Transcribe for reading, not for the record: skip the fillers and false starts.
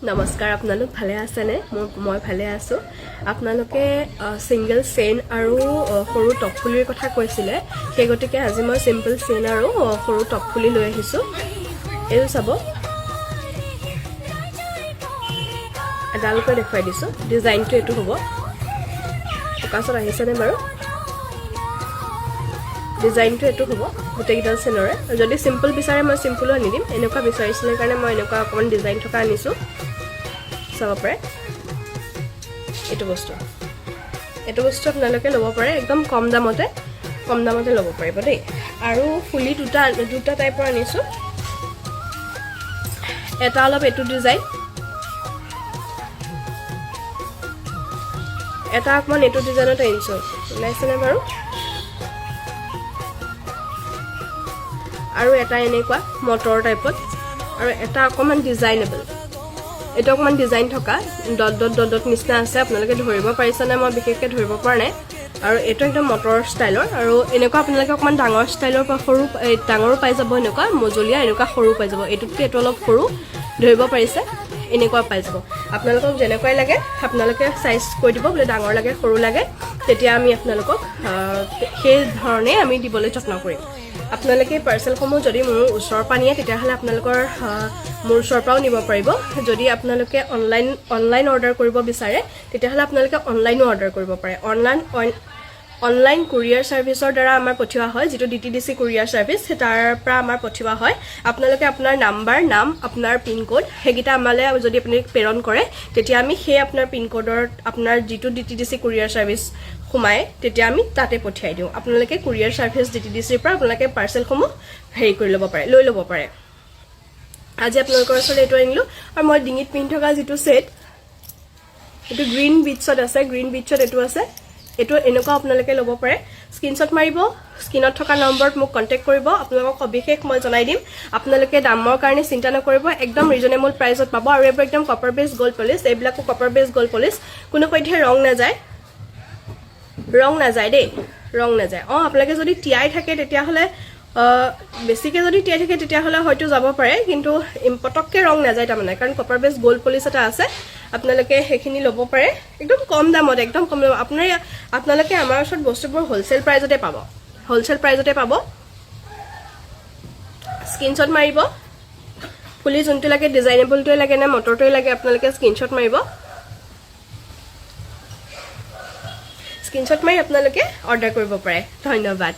নমস্কাৰ আপোনালোক ভালে আছেনে মই ভালে আছো আপোনালোকে সিঙ্গল চেইন আৰু সৰু টপফুলিৰ কথা কৈছিলে সেই গতিকে আজি মই সিম্পল চেইন আৰু সৰু টপফুলি লৈ আহিছো এইটো চাব এডালকৈ দেখুৱাই দিছো ডিজাইনটো এটো হ'ব ফকাছত আহিছেনে বাৰু ডিজাইনটো এটো হ'ব গোটেইডাল চেনৰে যদি সিম্পল বিচাৰে মই সিম্পলো আনি দিম এনেকুৱা বিচাৰিছিলে কাৰণে মই এনেকুৱা অকমান ডিজাইন থকা আনিছো চাব পাৰে এটো বস্তু আপোনালোকে ল'ব পাৰে একদম কম দামতে ল'ব পাৰিব দেই আৰু ফুলি দুটা টাইপৰ আনিছো এটা অলপ এটো ডিজাইন এটা অকমান এটো ডিজাইনত আনিছো লাইছেনে বাৰু আৰু এটা এনেকুৱা মটৰ টাইপত আৰু এটা অকমান ডিজাইনেবল এটা অকমান ডিজাইন থকা ডট নিচিনা আছে আপোনালোকে ধৰিব পাৰিছে না মই বিশেষকৈ ধৰিব পৰা নাই আৰু এটো একদম মটৰ ষ্টাইলৰ আৰু এনেকুৱা আপোনালোকে অকমান ডাঙৰ ষ্টাইলৰ সৰু ডাঙৰো পাই যাব এনেকুৱা মজলীয়া এনেকুৱা সৰু পাই যাব এটুতকে এটো অলপ সৰু ধৰিব পাৰিছে এনেকুৱা পাই যাব আপোনালোকক যেনেকৈ লাগে আপোনালোকে সাইজ কৈ দিব বলে ডাঙৰ লাগে সৰু লাগে তেতিয়া আমি আপোনালোকক সেই ধৰণে আমি দিবলৈ যত্ন কৰিম আপোনালোকে পাৰ্সেলসমূহ যদি মোৰ ওচৰৰ পানিয়ে তেতিয়া হলে আপোনালোকৰ মোৰ ওচৰৰ পৰাও নিব পাৰিব যদি আপোনালোকে অনলাইন অৰ্ডাৰ কৰিব বিচাৰে তেতিয়া হলে আপোনালোকে অনলাইনো অৰ্ডাৰ কৰিব পাৰে অনলাইন কুৰিয়াৰ সাৰ্ভিসৰ দ্বাৰা আমাৰ পঠিওৱা হয় যেটো ডিটিডিসি কুৰিয়াৰ সাৰ্ভিস তাৰ পৰা আমাৰ পঠিওৱা হয় আপোনালোকে আপোনাৰ নাম আপোনাৰ পিন কোড হেগিটা আমালে যদি আপুনি প্ৰেৰণ কৰে তেতিয়া আমি সেই আপোনাৰ পিন কোডৰ আপোনাৰ যেটো ডিটিডিসি কুৰিয়াৰ সাৰ্ভিস খুমাই তেতিয়া আমি তাতে পঠিয়াই দিও আপোনালোকে কুৰিয়াৰ সাৰ্ভিস ডিটিডিসিৰ পৰা আপোনালোকে পাৰ্সেলসমূহ হেৰি কৰি ল'ব পাৰে লৈ ল'ব পাৰে আজি আপোনালোকৰ ওচৰলৈ এটো আনিলো আৰু মই ডিঙিত পিন থকা যেটো সেট এটো গ্ৰীন বিটছত আছে গ্ৰীন বিটছত এটো আছে এটো এনেকুৱা আপোনালোকে ল'ব পাৰে স্ক্ৰিনশ্বট মাৰিব স্ক্ৰিনত থকা নম্বৰত মোক কন্টাক্ট কৰিব আপোনালোকক অবিশেষ মই জনাই দিম আপোনালোকে দামৰ কাৰণে চিন্তা নকৰিব একদম ৰিজনেবল প্ৰাইসত পাব আৰু এইবোৰ একদম কপাৰ বেস গোল্ড পলিশ এইবিলাকো কপাৰ বেস গোল্ড পলিশ কোনো পধ্যে ৰং নাযায় দেই ৰং নাযায় আপোনালোকে যদি টিআই থাকে তেতিয়া হলে বেছিকে যদি টিআই থাকে তেতিয়া হলে হয়তো যাব পাৰে কিন্তু ইম্পটককে ৰং নাযায় তাৰ মানে কাৰণ কপাৰ বেস গোল্ড পলিশ এটা আছে আপোনালোকে হেখিনি ল'ব পাৰে একদম কম দামত আপোনালোকে আমাৰ ওচৰত বস্তুবোৰ হোলসেল প্ৰাইজতে পাব স্ক্ৰিনশ্বট মাৰিব ফুলি যোনটো লাগে ডিজাইনেবলটোই লাগে না মটৰটোই লাগে আপোনালোকে স্ক্ৰিনশ্বট মাৰিব স্ক্ৰিনশ্বট মাৰি আপোনালোকে অৰ্ডাৰ কৰিব পাৰে ধন্যবাদ